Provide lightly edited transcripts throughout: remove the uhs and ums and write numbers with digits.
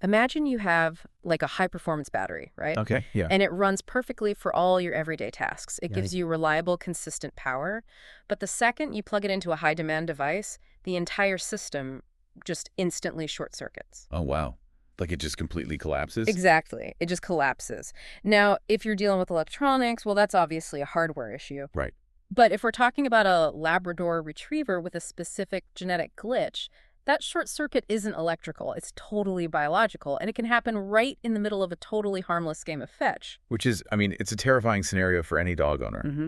Imagine you have like a high-performance battery, right? Okay, yeah. And it runs perfectly for all your everyday tasks. It gives Yikes. you reliable, consistent power. But the second you plug it into a high-demand device, the entire system just instantly short circuits. Oh, wow. Like it just completely collapses? Exactly. It just collapses. Now, if you're dealing with electronics, well, that's obviously a hardware issue. Right. But if we're talking about a Labrador Retriever with a specific genetic glitch, that short circuit isn't electrical. It's totally biological, and it can happen right in the middle of a totally harmless game of fetch. Which is, I mean, it's a terrifying scenario for any dog owner. Mm-hmm.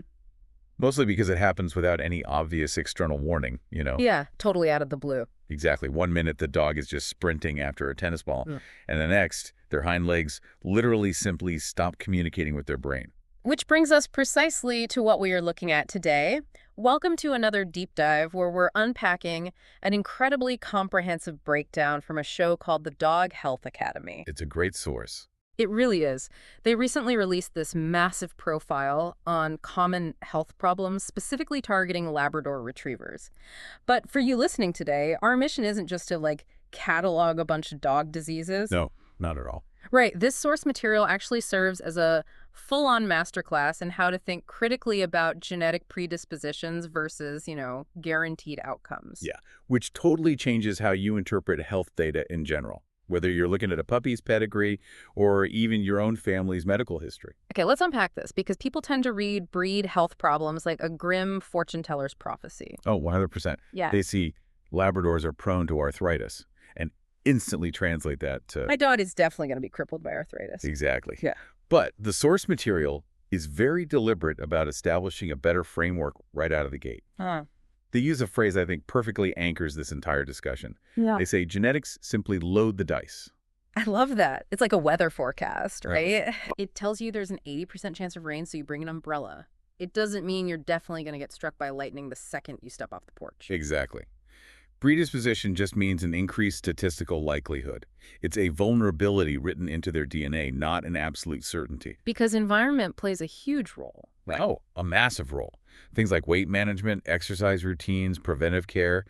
Mostly because it happens without any obvious external warning. Yeah, totally out of the blue. Exactly. One minute the dog is just sprinting after a tennis ball, Yeah. and the next, their hind legs literally simply stop communicating with their brain. Which brings us precisely to what we are looking at today. Welcome to another deep dive where we're unpacking an incredibly comprehensive breakdown from a show called the Dog Health Academy. It's a great source. It really is. They recently released this massive profile on common health problems, specifically targeting Labrador Retrievers. But for you listening today, our mission isn't just to, catalog a bunch of dog diseases. No, not at all. Right. This source material actually serves as a full-on masterclass in how to think critically about genetic predispositions versus, guaranteed outcomes. Yeah, which totally changes how you interpret health data in general, whether you're looking at a puppy's pedigree or even your own family's medical history. Okay, let's unpack this because people tend to read breed health problems like a grim fortune teller's prophecy. Oh, 100%. Yeah. They see Labradors are prone to arthritis and instantly translate that to... My dog is definitely going to be crippled by arthritis. Exactly. Yeah. But the source material is very deliberate about establishing a better framework right out of the gate. They use a phrase I think perfectly anchors this entire discussion. Yeah. They say genetics simply load the dice. I love that. It's like a weather forecast, Right. right? It tells you there's an 80% chance of rain, so you bring an umbrella. It doesn't mean you're definitely going to get struck by lightning the second you step off the porch. Exactly. Predisposition just means an increased statistical likelihood. It's a vulnerability written into their DNA, not an absolute certainty. Because environment plays a huge role. Oh, a massive role. Things like weight management, exercise routines, preventive care.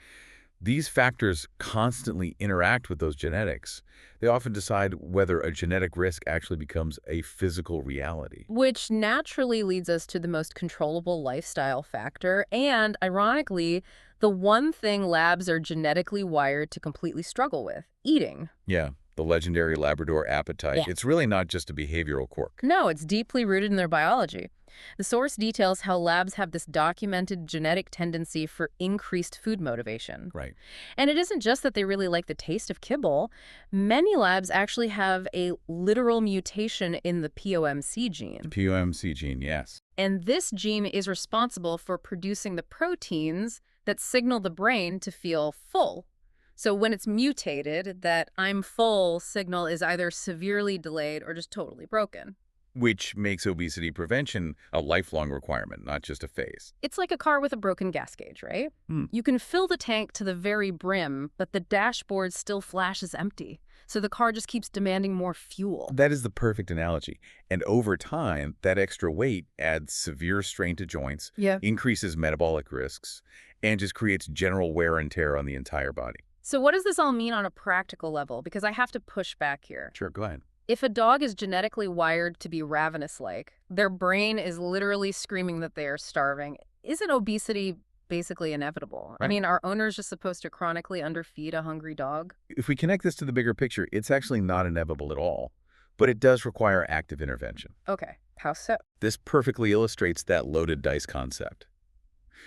These factors constantly interact with those genetics. They often decide whether a genetic risk actually becomes a physical reality. Which naturally leads us to the most controllable lifestyle factor and, ironically, the one thing labs are genetically wired to completely struggle with, eating. Yeah, the legendary Labrador appetite. Yeah. It's really not just a behavioral quirk. No, it's deeply rooted in their biology. The source details how labs have this documented genetic tendency for increased food motivation. Right. And it isn't just that they really like the taste of kibble. Many labs actually have a literal mutation in the POMC gene. POMC gene, yes. And this gene is responsible for producing the proteins that signal the brain to feel full. So when it's mutated, that I'm full signal is either severely delayed or just totally broken. Which makes obesity prevention a lifelong requirement, not just a phase. It's like a car with a broken gas gauge, right? Hmm. You can fill the tank to the very brim, but the dashboard still flashes empty. So the car just keeps demanding more fuel. That is the perfect analogy. And over time, that extra weight adds severe strain to joints, Yeah. increases metabolic risks, and just creates general wear and tear on the entire body. So what does this all mean on a practical level? Because I have to push back here. Sure, go ahead. If a dog is genetically wired to be ravenous-like, their brain is literally screaming that they are starving, isn't obesity basically inevitable? I Right. mean, are owners just supposed to chronically underfeed a hungry dog? If we connect this to the bigger picture, it's actually not inevitable at all, but it does require active intervention. Okay, how so? This perfectly illustrates that loaded dice concept.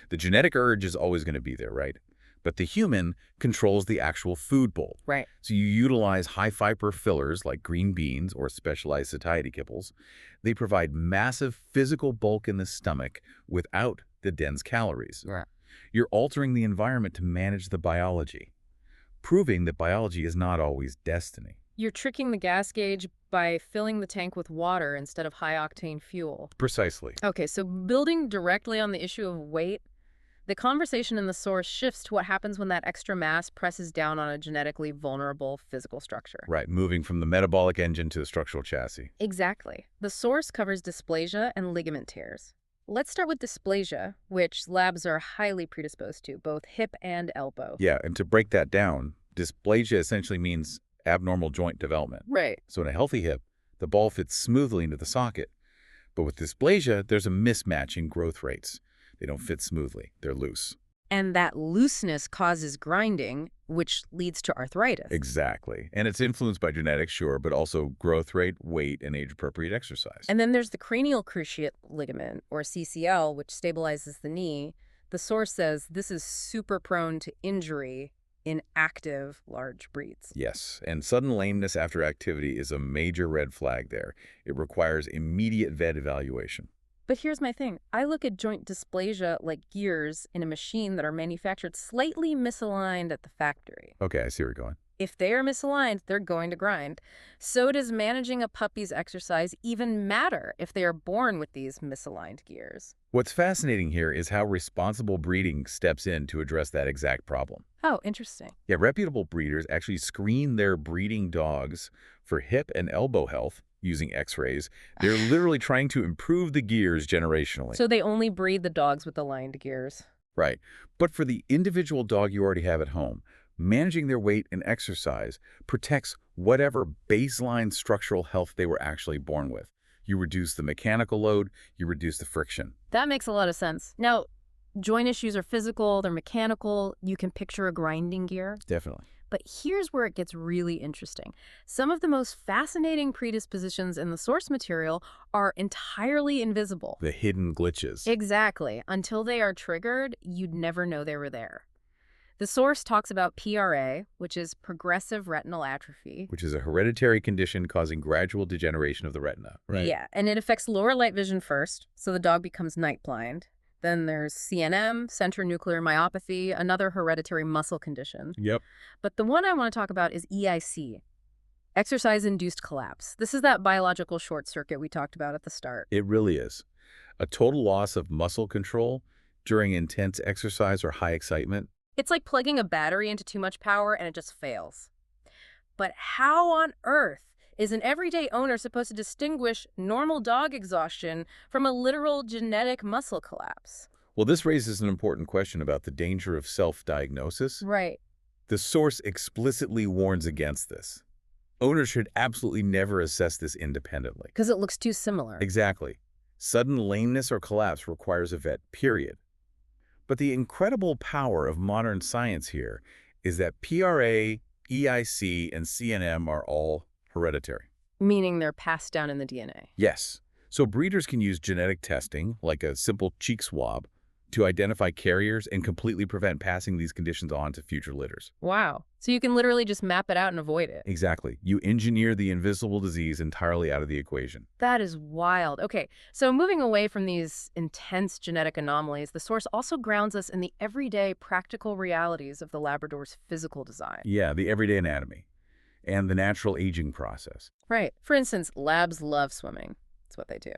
The genetic urge is always going to be there, right? But the human controls the actual food bowl. Right. So you utilize high-fiber fillers like green beans or specialized satiety kibbles. They provide massive physical bulk in the stomach without the dense calories. Right. You're altering the environment to manage the biology, proving that biology is not always destiny. You're tricking the gas gauge by filling the tank with water instead of high-octane fuel. Precisely. Okay, so building directly on the issue of weight, the conversation in the source shifts to what happens when that extra mass presses down on a genetically vulnerable physical structure. Right, moving from the metabolic engine to the structural chassis. Exactly. The source covers dysplasia and ligament tears. Let's start with dysplasia, which labs are highly predisposed to, both hip and elbow. Yeah, and to break that down, dysplasia essentially means abnormal joint development. Right. So in a healthy hip, the ball fits smoothly into the socket. But with dysplasia, there's a mismatch in growth rates. They don't fit smoothly. They're loose. And that looseness causes grinding, which leads to arthritis. Exactly. And it's influenced by genetics, sure, but also growth rate, weight, and age-appropriate exercise. And then there's the cranial cruciate ligament, or CCL, which stabilizes the knee. The source says this is super prone to injury in active large breeds. Yes, and sudden lameness after activity is a major red flag there. It requires immediate vet evaluation. But here's my thing. I look at joint dysplasia like gears in a machine that are manufactured slightly misaligned at the factory. Okay, I see where you're going. If they are misaligned, they're going to grind. So does managing a puppy's exercise even matter if they are born with these misaligned gears? What's fascinating here is how responsible breeding steps in to address that exact problem. Oh, interesting. Yeah, reputable breeders actually screen their breeding dogs for hip and elbow health using x-rays. They're literally trying to improve the gears generationally. So they only breed the dogs with aligned gears. Right. But for the individual dog you already have at home, managing their weight and exercise protects whatever baseline structural health they were actually born with. You reduce the mechanical load, you reduce the friction. That makes a lot of sense. Now, joint issues are physical, they're mechanical. You can picture a grinding gear. Definitely. But here's where it gets really interesting. Some of the most fascinating predispositions in the source material are entirely invisible. The hidden glitches. Exactly. Until they are triggered, you'd never know they were there. The source talks about PRA, which is progressive retinal atrophy. Which is a hereditary condition causing gradual degeneration of the retina. Right. Yeah, and it affects lower light vision first, so the dog becomes night blind. Then there's CNM, Centronuclear Myopathy, another hereditary muscle condition. Yep. But the one I want to talk about is EIC, Exercise-Induced Collapse. This is that biological short circuit we talked about at the start. It really is. A total loss of muscle control during intense exercise or high excitement. It's like plugging a battery into too much power and it just fails. But how on earth is an everyday owner supposed to distinguish normal dog exhaustion from a literal genetic muscle collapse? Well, this raises an important question about the danger of self-diagnosis. Right. The source explicitly warns against this. Owners should absolutely never assess this independently. Because it looks too similar. Exactly. Sudden lameness or collapse requires a vet, period. But the incredible power of modern science here is that PRA, EIC, and CNM are all hereditary. Meaning they're passed down in the DNA. Yes. So breeders can use genetic testing, like a simple cheek swab, to identify carriers and completely prevent passing these conditions on to future litters. Wow. So you can literally just map it out and avoid it. Exactly. You engineer the invisible disease entirely out of the equation. That is wild. Okay, so moving away from these intense genetic anomalies, the source also grounds us in the everyday practical realities of the Labrador's physical design. Yeah, the everyday anatomy and the natural aging process. Right. For instance, labs love swimming. That's what they do.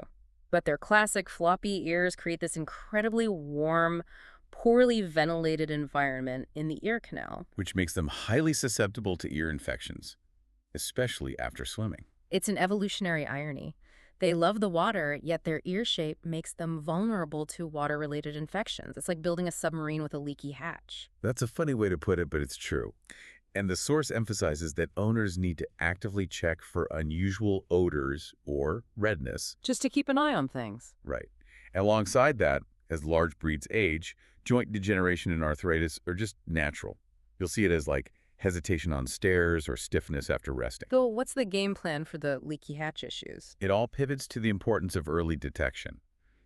But their classic floppy ears create this incredibly warm, poorly ventilated environment in the ear canal. Which makes them highly susceptible to ear infections, especially after swimming. It's an evolutionary irony. They love the water, yet their ear shape makes them vulnerable to water-related infections. It's like building a submarine with a leaky hatch. That's a funny way to put it, but it's true. And the source emphasizes that owners need to actively check for unusual odors or redness. Just to keep an eye on things. Right. Alongside that, as large breeds age, joint degeneration and arthritis are just natural. You'll see it as like hesitation on stairs or stiffness after resting. So what's the game plan for the leaky hatch issues? It all pivots to the importance of early detection.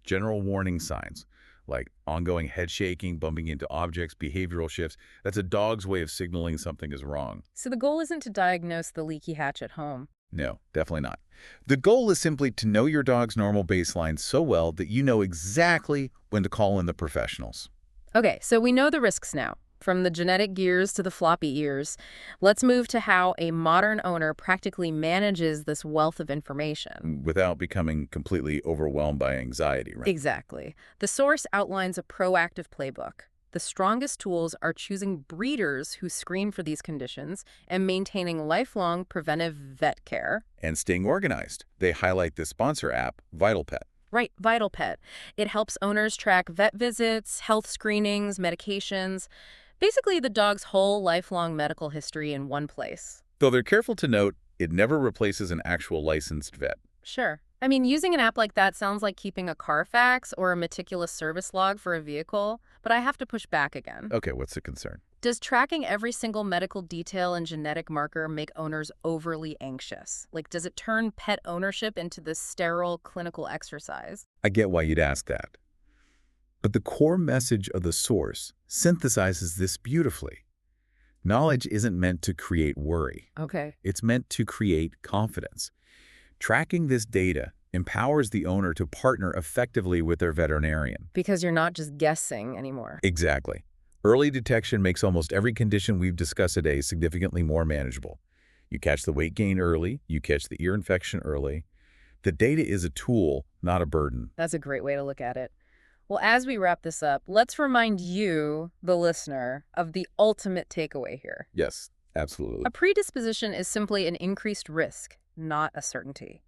General warning signs, like ongoing head shaking, bumping into objects, behavioral shifts. That's a dog's way of signaling something is wrong. So the goal isn't to diagnose the leaky hatch at home. No, definitely not. The goal is simply to know your dog's normal baseline so well that you know exactly when to call in the professionals. Okay, so we know the risks now. From the genetic gears to the floppy ears, let's move to how a modern owner practically manages this wealth of information. Without becoming completely overwhelmed by anxiety, right? Exactly. The source outlines a proactive playbook. The strongest tools are choosing breeders who screen for these conditions and maintaining lifelong preventive vet care. And staying organized. They highlight the sponsor app, VitalPet. Right, VitalPet. It helps owners track vet visits, health screenings, medications, basically the dog's whole lifelong medical history in one place. Though they're careful to note it never replaces an actual licensed vet. Sure. I mean, using an app like that sounds like keeping a Carfax or a meticulous service log for a vehicle, but I have to push back again. Okay, what's the concern? Does tracking every single medical detail and genetic marker make owners overly anxious? Like, does it turn pet ownership into this sterile clinical exercise? I get why you'd ask that. But the core message of the source synthesizes this beautifully. Knowledge isn't meant to create worry. Okay. It's meant to create confidence. Tracking this data empowers the owner to partner effectively with their veterinarian. Because you're not just guessing anymore. Exactly. Early detection makes almost every condition we've discussed today significantly more manageable. You catch the weight gain early, you catch the ear infection early. The data is a tool, not a burden. That's a great way to look at it. Well, as we wrap this up, let's remind you, the listener, of the ultimate takeaway here. Yes, absolutely. A predisposition is simply an increased risk, not a certainty.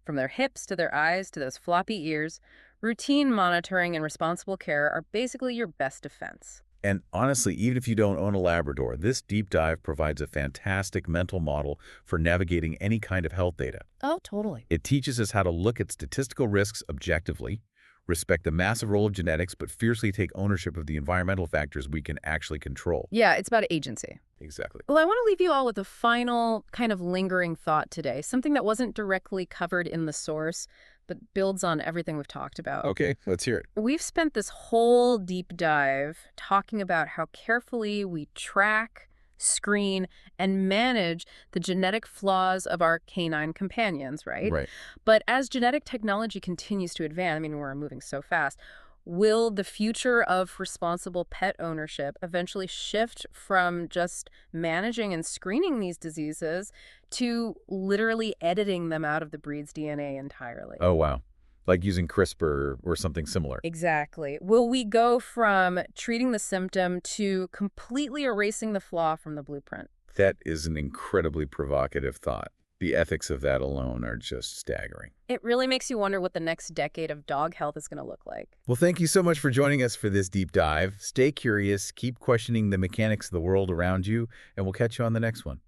From their hips to their eyes to those floppy ears, routine monitoring and responsible care are basically your best defense. And honestly, even if you don't own a Labrador, this deep dive provides a fantastic mental model for navigating any kind of health data. Oh, totally. It teaches us how to look at statistical risks objectively, respect the massive role of genetics, but fiercely take ownership of the environmental factors we can actually control. Yeah, it's about agency. Exactly. Well, I want to leave you all with a final kind of lingering thought today, something that wasn't directly covered in the source, but builds on everything we've talked about. Okay, let's hear it. We've spent this whole deep dive talking about how carefully we track, screen, and manage the genetic flaws of our canine companions, right? Right. But as genetic technology continues to advance, I mean, we're moving so fast, will the future of responsible pet ownership eventually shift from just managing and screening these diseases to literally editing them out of the breed's DNA entirely? Oh, wow. Like using CRISPR or something similar. Exactly. Will we go from treating the symptom to completely erasing the flaw from the blueprint? That is an incredibly provocative thought. The ethics of that alone are just staggering. It really makes you wonder what the next decade of dog health is going to look like. Well, thank you so much for joining us for this deep dive. Stay curious, keep questioning the mechanics of the world around you, and we'll catch you on the next one.